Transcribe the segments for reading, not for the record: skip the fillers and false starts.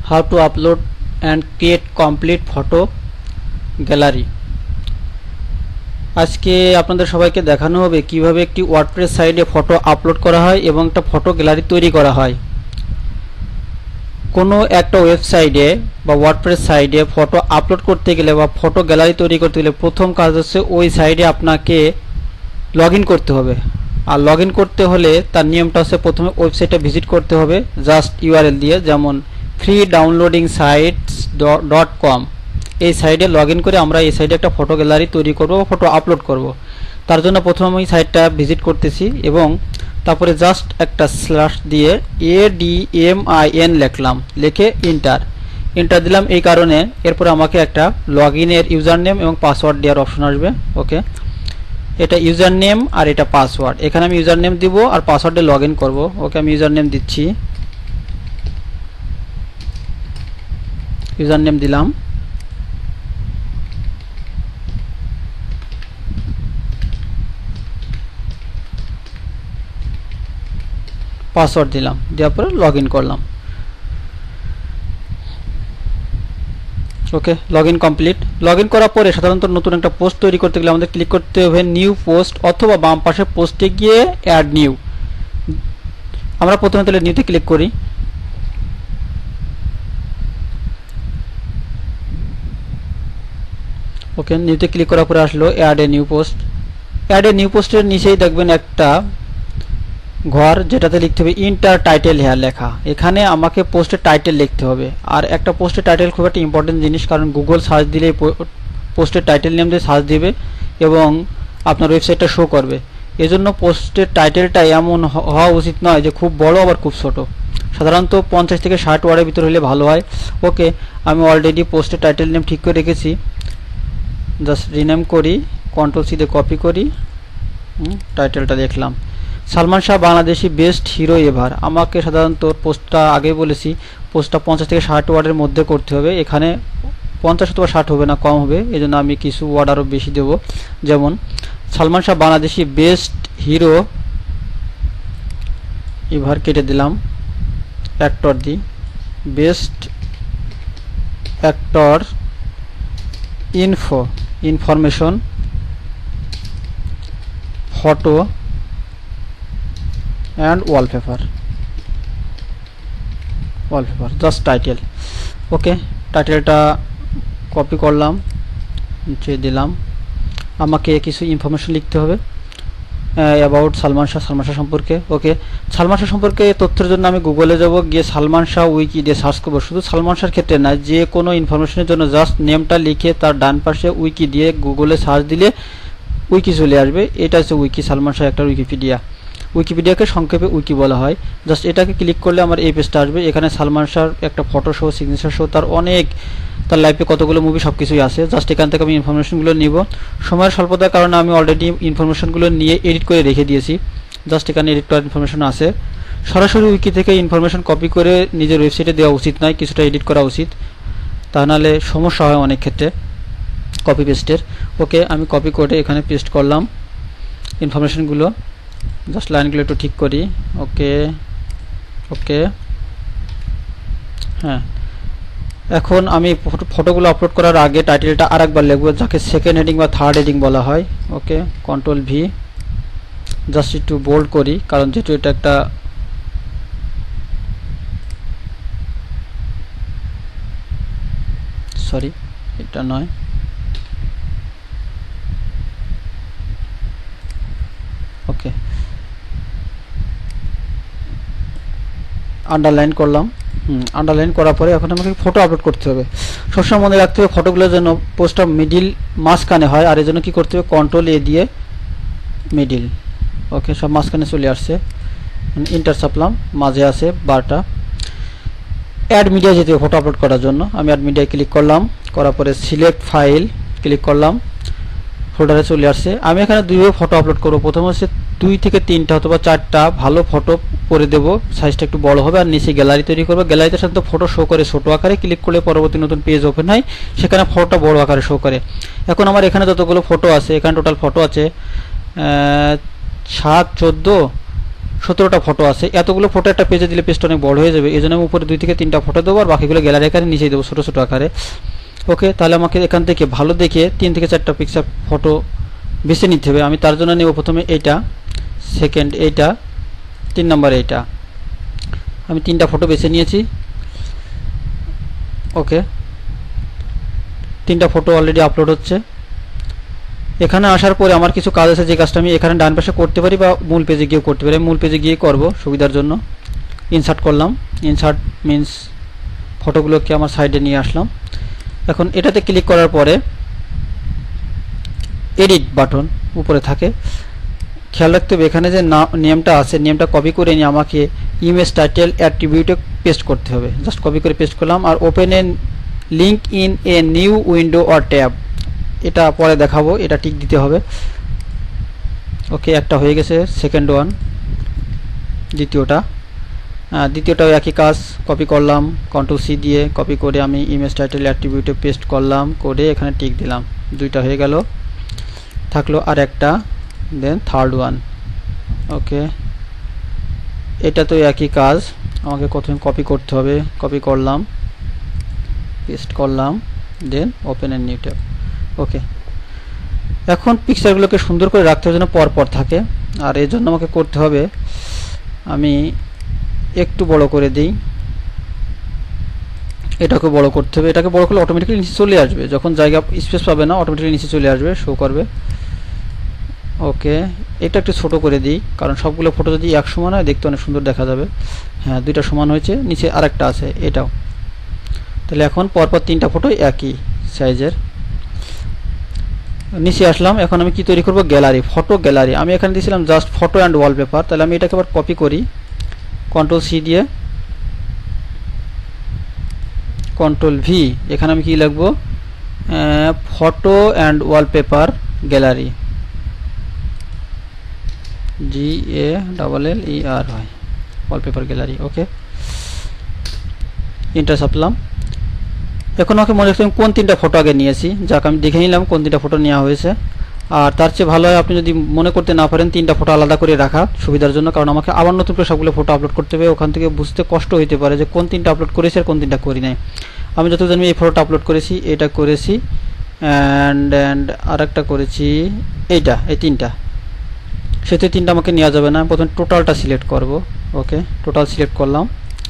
how to upload and create complete photo gallery। আজকে আপনাদের সবাইকে দেখানো হবে কিভাবে একটি ওয়ার্ডপ্রেস সাইটে ফটো আপলোড করা হয় এবং একটা ফটো গ্যালারি তৈরি করা হয়। কোনো একটা ওয়েবসাইটে বা ওয়ার্ডপ্রেস সাইটে ফটো আপলোড করতে গেলে বা ফটো গ্যালারি তৈরি করতে গেলে প্রথম কাজ হচ্ছে ওই সাইটে আপনাকে লগইন করতে হবে। আর লগইন করতে হলে তার নিয়মটা হচ্ছে প্রথমে ওয়েবসাইটে ভিজিট করতে হবে জাস্ট ইউআরএল দিয়ে, যেমন freedownloadingsites.com। এই সাইটে লগইন করে আমরা এই সাইটে একটা ফটো গ্যালারি তৈরি করব বা ফটো আপলোড করব। তার জন্য প্রথমে আমি সাইটটা ভিজিট করতেছি এবং তারপরে জাস্ট একটা স্ল্যাশ দিয়ে ADMIN লিখলাম, লিখে এন্টার দিলাম এই কারণে। এরপরে আমাকে একটা লগইনের ইউজার নেম এবং পাসওয়ার্ড দেওয়ার অপশন আসবে। ওকে, এটা ইউজার নেম আর এটা পাসওয়ার্ড। এখানে আমি ইউজার নেম দিব আর পাসওয়ার্ডে লগইন করব। ওকে, আমি ইউজার নেম দিচ্ছি, ইউজার নেম দিলাম, পাসওয়ার্ড দিলাম, দেওয়ার পরে লগইন করলাম। ওকে, লগইন কমপ্লিট। লগইন করার পরে সাধারণত নতুন একটা পোস্ট তৈরি করতে গেলে আমাদের ক্লিক করতে হবে নিউ পোস্ট, অথবা বাম পাশে পোস্টে গিয়ে অ্যাড নিউ। আমরা প্রথমে তাহলে নিউতে ক্লিক করি। ওকে, নিউতে ক্লিক করার পরে আসলো add a new post. Add a new পোস্টের নিচেই দেখবেন একটা ঘর, যেটাতে লিখতে হবে ইন্টার টাইটেল হেয়ার লেখা। এখানে আমাকে পোস্টের টাইটেল লিখতে হবে। আর একটা পোস্টের টাইটেল খুব একটা ইম্পর্টেন্ট জিনিস, কারণ গুগল সার্চ দিলে পোস্টের টাইটেল নেম দিয়ে সার্চ দিবে এবং আপনার ওয়েবসাইটটা শো করবে। এজন্য পোস্টের টাইটেলটা এমন হওয়া উচিত নয় যে খুব বড় আবার খুব ছোট। সাধারণত 50 থেকে 60 ওয়ার্ডের ভিতর হলে ভালো হয়। ওকে, আমি অলরেডি পোস্টের টাইটেল নেম ঠিক করে রেখেছি। জাস্ট রিনেম করি, কন্ট্রোল সি দিয়ে কপি করি, টাইটেলটা দেখলাম Salman Shah Bangladeshi best hero ever. আমাকে সাধারণত পোস্টটা আগে বলেছি পোস্টটা 50 থেকে 60 ওয়ার্ডের মধ্যে করতে হবে। এখানে 50 অথবা 60 হবে না, কম হবে, এই জন্য আমি কিছু ওয়ার্ড আরও বেশি দেব। যেমন Salman Shah Bangladeshi best hero ever কেটে দিলাম, actor the best actor information photo and wallpaper just title। ওকে, টাইটেলটা কপি করলাম, নিচে দিলাম। আমাকে কিছু ইনফরমেশন লিখতে হবে অ্যাবাউট সালমান শাহ সম্পর্কে। ওকে, সালমান শাহ সম্পর্কে তথ্যের জন্য আমি গুগলে যাব, গিয়ে সালমান শাহ উইকি দিয়ে সার্চ করবো। শুধু সালমান শাহর ক্ষেত্রে না, যে কোনো ইনফরমেশনের জন্য জাস্ট নেমটা লিখে তার ডান পাশে উইকি দিয়ে গুগলে সার্চ দিলে উইকি চলে আসবে। এটা হচ্ছে উইকি, সালমান শাহ একটা উইকিপিডিয়াকে সংক্ষেপে উইকি বলা হয়। জাস্ট এটাকে ক্লিক করলে আমার এই পেজটা আসবে। এখানে সালমান শাহর একটা ফটো সহ, সিগনেচার সহ, তার লাইফে কতগুলো মুভি সব কিছুই আছে। জাস্ট এখান থেকে আমি ইনফরমেশনগুলো নিব। সময়ের স্বল্পতার কারণে আমি অলরেডি ইনফরমেশনগুলো নিয়ে এডিট করে রেখে দিয়েছি। জাস্ট এখানে এডিট করার ইনফরমেশন আছে। সরাসরি উইকি থেকে ইনফরমেশন কপি করে নিজের ওয়েবসাইটে দেওয়া উচিত নয়, কিছুটা এডিট করা উচিত, তা নাহলে সমস্যা হয় অনেক ক্ষেত্রে কপি পেস্টের। ওকে, আমি কপি করে এখানে পেস্ট করলাম ইনফরমেশনগুলো। জাস্ট লাইনগুলো একটু ঠিক করি। ওকে, হ্যাঁ, এখন আমি ফটোগুলো আপলোড করার আগে টাইটেলটা আরেকবার লিখবো, যাকে সেকেন্ড হেডিং বা থার্ড হেডিং বলা হয়। ওকে, কন্ট্রোল ভি, জাস্ট একটু বোল্ড করি, কারণ যেহেতু এটা একটা সরি এটা নয়। ওকে, আন্ডারলাইন করলাম। আন্ডারলাইন করার পরে এখন আমাকে ফটো আপলোড করতে হবে। সবসময় মনে রাখতে হবে ফটোগুলোর জন্য পোস্টটা মিডিল মাঝখানে হয়, আর এই জন্য কী করতে হবে কন্ট্রোল এ দিয়ে মিডিল। ওকে, সব মাঝখানে চলে আসছে। ইন্টার চাপলাম, মাঝে আছে বারটা। অ্যাড মিডিয়া যেতে হবে ফটো আপলোড করার জন্য। আমি অ্যাড মিডিয়ায় ক্লিক করলাম, করার পরে সিলেক্ট ফাইল ক্লিক করলাম, ফোল্ডারে চলে আসছে। আমি এখানে দুইভাবে ফটো আপলোড করবো। প্রথম হচ্ছে 2 থেকে 3টা অথবা 4টা ভালো ফটো করে দেবো, সাইজটা একটু বড় হবে। আর নিচে গ্যালারি তৈরি করবো। গ্যালারিতে সাধারণত ফটো শো করে ছোটো আকারে, ক্লিক করলে পরবর্তী নতুন পেজ ওপেন হয়, সেখানে ফটোটা বড় আকারে শো করে। এখন আমার এখানে যতগুলো ফটো আছে, এখানে টোটাল ফটো আছে 7, 14, 17টা ফটো আছে। এতগুলো ফটো একটা পেজে দিলে পেজটা অনেক বড় হয়ে যাবে, এই জন্য আমি উপরে 2 থেকে 3টা ফটো দেবো আর বাকিগুলো গ্যালারি আকারে নিচেই দেবো ছোটো ছোটো আকারে। ওকে, তাহলে আমাকে এখান থেকে ভালো দেখে 3 থেকে 4টা পিকচার ফটো বেছে নিতে হবে। আমি তার জন্য নেব প্রথমে এইটা, সেকেন্ড এইটা, 3 নম্বর এইটা। আমি 3টা ফটো বেছে নিয়েছি। ওকে, 3টা ফটো অলরেডি আপলোড হচ্ছে। এখানে আসার পরে আমার কিছু কাজ আছে, যে কাজটা আমি এখানে ডান পাশে করতে পারি বা মূল পেজে গিয়েও করতে পারি। মূল পেজে গিয়ে করব সুবিধার জন্য। ইনসার্ট করলাম, ইনসার্ট মিন্স ফটোগুলোকে আমার সাইডে নিয়ে আসলাম। এখন এটাতে ক্লিক করার পরে এডিট বাটন উপরে থাকে। খেয়াল রাখতে হবে এখানে যে নেমটা আছে, নেমটা কপি করে নিয়ে আমাকে ইমেজ টাইটেল অ্যাট্রিবিউটে পেস্ট করতে হবে। জাস্ট কপি করে পেস্ট করলাম। আর open a link in a new window or tab, এটা পরে দেখাবো, এটা টিক দিতে হবে। ওকে, একটা হয়ে গেছে। সেকেন্ড ওয়ান, দ্বিতীয়টাও একই কাজ, কপি করলাম, কন্ট্রোল সি দিয়ে কপি করে আমি ইমেজ টাইটেল অ্যাট্রিবিউটে পেস্ট করলাম, করে এখানে টিক দিলাম। 2টা হয়ে গেল। থাকলো আর একটা, দেন থার্ড ওয়ান। ওকে, এটা তো একই কাজ, আমাকে প্রথমে কপি করতে হবে। কপি করলাম, পেস্ট করলাম, then open a new tab. Okay, এখন পিকচারগুলোকে সুন্দর করে রাখতে হবে যেন পরপর থাকে। আর এর জন্য আমাকে করতে হবে, আমি একটু বড় করে দিই। এটাকে বড় করতে হবে। এটাকে বড় করলে অটোমেটিক্যালি নিচে চলে আসবে, যখন জায়গা স্পেস পাবে না অটোমেটিক্যালি নিচে চলে আসবে, শো করবে। ওকে, এটা একটু ছোট করে দিই, কারণ সবগুলো ফটো যদি এক সমান হয় দেখতে অনেক সুন্দর দেখা যাবে। হ্যাঁ, 2টা সমান হয়েছে। নিচে আরেকটা আছে, এটাও। তাহলে এখন পরপর 3টা ফটো একই সাইজের। নিচে আসলাম। এখন আমি কি তৈরি করব? Gallery, photo gallery. আমি এখানে দিয়েছিলাম জাস্ট ফটো অ্যান্ড ওয়ালপেপার। তাহলে আমি এটাকে আবার কপি করি, কন্ট্রোল সি দিয়ে কন্ট্রোল ভি। এখানে আমি কি লিখবো? Photo and wallpaper gallery, GALLER হয়, ওয়ালপেপার গ্যালারি। ওকে, এন্টার চাপলাম। এখন আমাকে মনে রাখতে হবে কোন 3টা ফটো আগে নিয়েছি। যাক, আমি দেখে নিলাম কোন 3টা ফটো নেওয়া হয়েছে। আর তার চেয়ে ভালো হয় আপনি যদি মনে করতে না পারেন 3টা ফটো আলাদা করে রাখা সুবিধার জন্য, কারণ আমাকে আবার নতুন করে সবগুলো ফটো আপলোড করতে হবে। ওখান থেকে বুঝতে কষ্ট হইতে পারে যে কোন 3টা আপলোড করেছি আর কোন 3টা করি নাই। আমি যত জানি এই ফটোটা আপলোড করেছি, এটা করেছি, অ্যান্ড আর একটা করেছি, এইটা, এই 3টা। সেতে 3টা আমাকে নেওয়া যাবে না। প্রথমে টোটালটা সিলেক্ট করব। ওকে, টোটাল সিলেক্ট করলাম,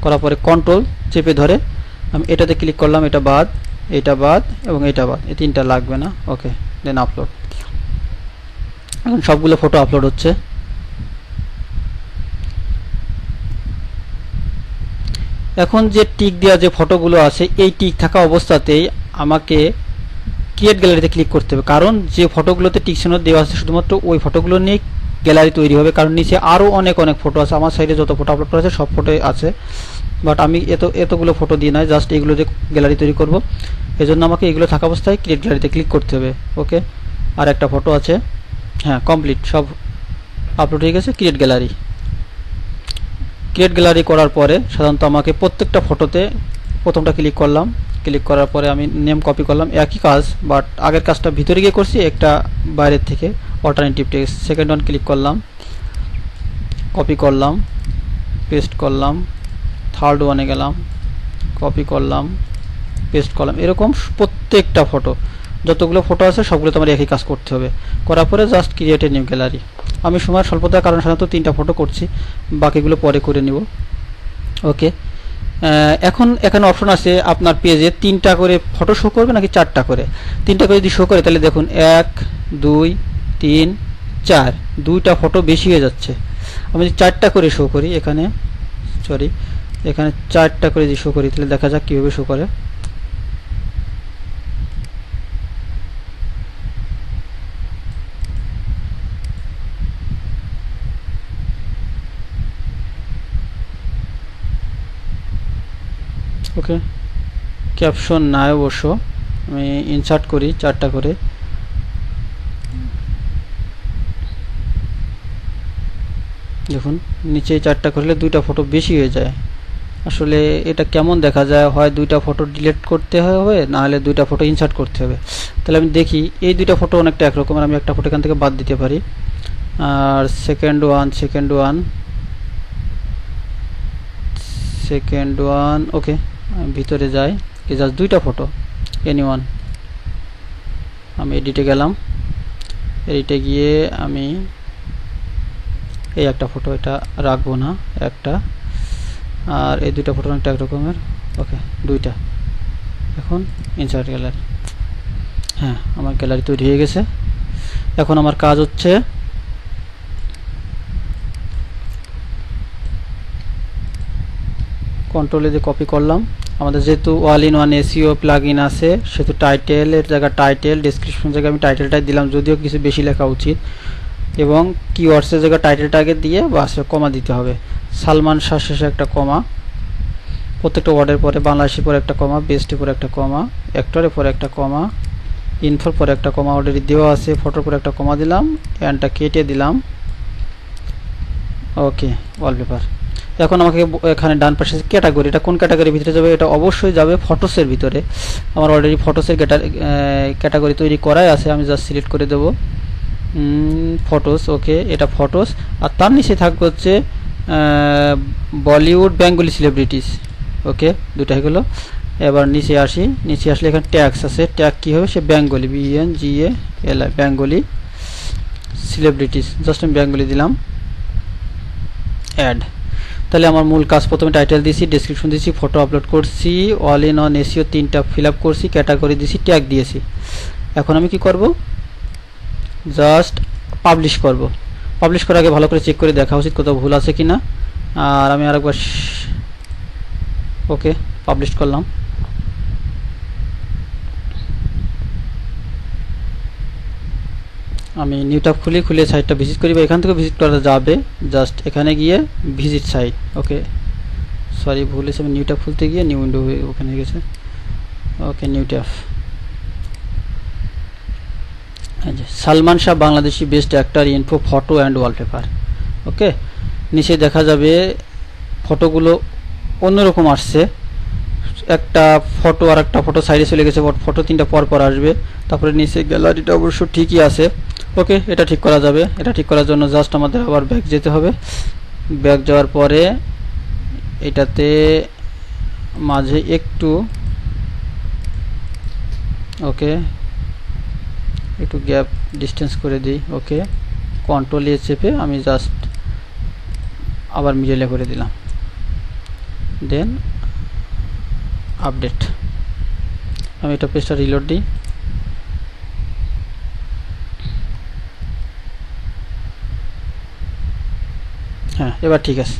করার পরে কন্ট্রোল চেপে ধরে আমি এটাতে ক্লিক করলাম, এটা বাদ, এটা বাদ এবং এটা বাদ, এই 3টা লাগবে না। ওকে, দেন আপলোড। এখন সবগুলো ফটো আপলোড হচ্ছে। এখন যে টিক দেওয়া যে ফটোগুলো আছে, এই টিক থাকা অবস্থাতেই আমাকে ক্রিয়েট গ্যালারিতে ক্লিক করতে হবে, কারণ যে ফটোগুলোতে টিক চিহ্ন দেওয়া আছে শুধুমাত্র ওই ফটোগুলো নিয়ে গ্যালারি তৈরি হবে। কারণ নিচে আরও অনেক ফটো আছে, আমার সাইডে যত ফটো আপলোড করা আছে সব ফটোই আছে, বাট আমি এতগুলো ফটো দিয়ে নয়, জাস্ট এইগুলো দিয়ে গ্যালারি তৈরি করব। এজন্য আমাকে এগুলো থাকা অবস্থায় ক্রিয়েট গ্যালারিতে ক্লিক করতে হবে। ওকে, আর একটা ফটো আছে, হ্যাঁ কমপ্লিট, সব আপলোড হয়ে গেছে। ক্রিয়েট গ্যালারি করার পরে সাধারণত আমাকে প্রত্যেকটা ফটোতে প্রথমটা ক্লিক করলাম, ক্লিক করার পরে আমি নেম কপি করলাম, একই কাজ, বাট আগের কাজটা ভিতরে গিয়ে করছি, একটা বাইরের থেকে alternative text. Second one click করলাম, কপি করলাম, পেস্ট করলাম, থার্ড ওয়ানে গেলাম, কপি করলাম, পেস্ট করলাম। এরকম প্রত্যেকটা ফটো, যতগুলো ফটো আছে সবগুলো তোমার একই কাজ করতে হবে। করার পরে just create a new gallery. আমি সময়ের স্বল্পতার কারণে সাধারণত 3টা ফটো করছি, বাকিগুলো পরে করে নিব। ওকে, এখন এখানে অপশন আছে আপনার পেজে 3টা করে ফটো শো করবে নাকি 4টা করে। 3টা করে যদি শো করে তাহলে দেখুন 1 2 3 4, 2টা ফটো বেশি হয়ে যাচ্ছে। আমি যদি 4টা করে শো করি, এখানে 4টা করে যদি শো করি তাহলে দেখা যাক কীভাবে শো করে। ওকে, ক্যাপশন নাই অবশ্য, আমি ইনসার্ট করি 4টা করে। দেখুন নিচে 4টা করলে 2টা ফটো বেশি হয়ে যায়। আসলে এটা কেমন দেখা যায়, হয় 2টা ফটো ডিলিট করতে হবে, না হলে 2টা ফটো ইনসার্ট করতে হবে। তাহলে আমি দেখি, এই 2টা ফটো অনেকটা একরকম, আমি একটা ফটো এখান থেকে বাদ দিতে পারি। আর second one second one okay, ভিতরে যাই, জাস্ট দুইটা ফটো এনিওয়ান। আমি এডিটে গেলাম, এডিটে গিয়ে আমি এই একটা ফটো, এটা রাখবো না একটা, আর এই দুইটা ফটো একটা এক রকমের, ওকে দুইটা। এখন ইনসার্ট গ্যালারি, হ্যাঁ আমার গ্যালারি তৈরি হয়ে গেছে। এখন আমার কাজ হচ্ছে কন্ট্রোলে যে কপি করলাম, আমাদের যেহেতু all in one SEO plugin আছে সেহেতু টাইটেলের জায়গা টাইটেল, ডেসক্রিপশন জায়গায় আমি টাইটেলটাই দিলাম, যদিও কিছু বেশি লেখা উচিত, এবং কিওয়ার্ডসের জায়গায় টাইটেলটা আগে দিয়ে বাস কমা দিতে হবে। সালমান শাহ শেষে একটা কমা, প্রত্যেকটা ওয়ার্ডের পরে বাংলাদেশের পরে একটা কমা, বেস্টের পরে একটা কমা, অ্যাক্টরের পরে একটা কমা, ইনফোর পরে একটা কমা অলরেডি দেওয়া আছে, ফটোর পরে একটা কমা দিলাম, অ্যান্ডটা কেটে দিলাম, ওকে ওয়ালপেপার। এখন আমাকে এখানে ডান পাশে ক্যাটাগরি, এটা কোন ক্যাটাগরির ভিতরে যাবে? এটা অবশ্যই যাবে ফটোসের ভিতরে। আমার অলরেডি ফটোসের ক্যাটাগরি তৈরি করাই আছে, আমি জাস্ট সিলেক্ট করে দেবো ফটোস, ওকে এটা ফটোস। আর তার নিচে থাকবে হচ্ছে বলিউড বেঙ্গলি সেলিব্রিটিস, ওকে দুটো হয়ে গেলো। এবার নিচে আসি, নিচে আসলে এখানে ট্যাক্স আছে, ট্যাগ কী হবে? সে Bengali, BNGALI Bengali celebrities, just আমি বেঙ্গলি দিলাম, অ্যাড। তাহলে আমার মূল কাজ, প্রথমে টাইটেল দিয়েছি, ডেসক্রিপশন দিয়েছি, ফটো আপলোড করছি, অল ইন অন এসইও 3টা ফিল আপ করছি, ক্যাটাগরি দিয়েছি, ট্যাগ দিয়েছি। এখন আমি কি করব? জাস্ট পাবলিশ করব। পাবলিশ করার আগে ভালো করে চেক করে দেখা উচিত কোথাও ভুল আছে কিনা। আর আমি আরেকবার ওকে পাবলিশ করলাম। আমি নিউ ট্যাব খুলে সাইটটা ভিজিট করি, বা এখান থেকে ভিজিট করা যাবে, জাস্ট এখানে গিয়ে ভিজিট সাইট, ওকে সরি ভুল হয়েছে, আমি নিউ ট্যাব খুলতে গিয়ে নিউ উইন্ডো ওখানে গেছে, okay new tab. Salman Shah Bangladeshi best actor info photo and wallpaper, okay. নিচে দেখা যাবে ফটোগুলো অন্যরকম আসছে, একটা ফটো আর একটা ফটো সাইডে চলে গেছে, ফটো 3টা পর আসবে। তারপরে নিচে গ্যালারিটা অবশ্য ঠিকই আছে, ওকে এটা ঠিক করা যাবে। এটা ঠিক করার জন্য জাস্ট আমাদের আবার ব্যাক যেতে হবে, ব্যাক যাওয়ার পরে এটাতে মাঝে একটু ওকে একটু গ্যাপ ডিস্টেন্স করে দিই, ওকে কন্ট্রোল এ চেপে আমি জাস্ট আবার মিডলে করে দিলাম, দেন আপডেট। আমি এটা পেজটা রিলোড দিই, হ্যাঁ এবার ঠিক আছে।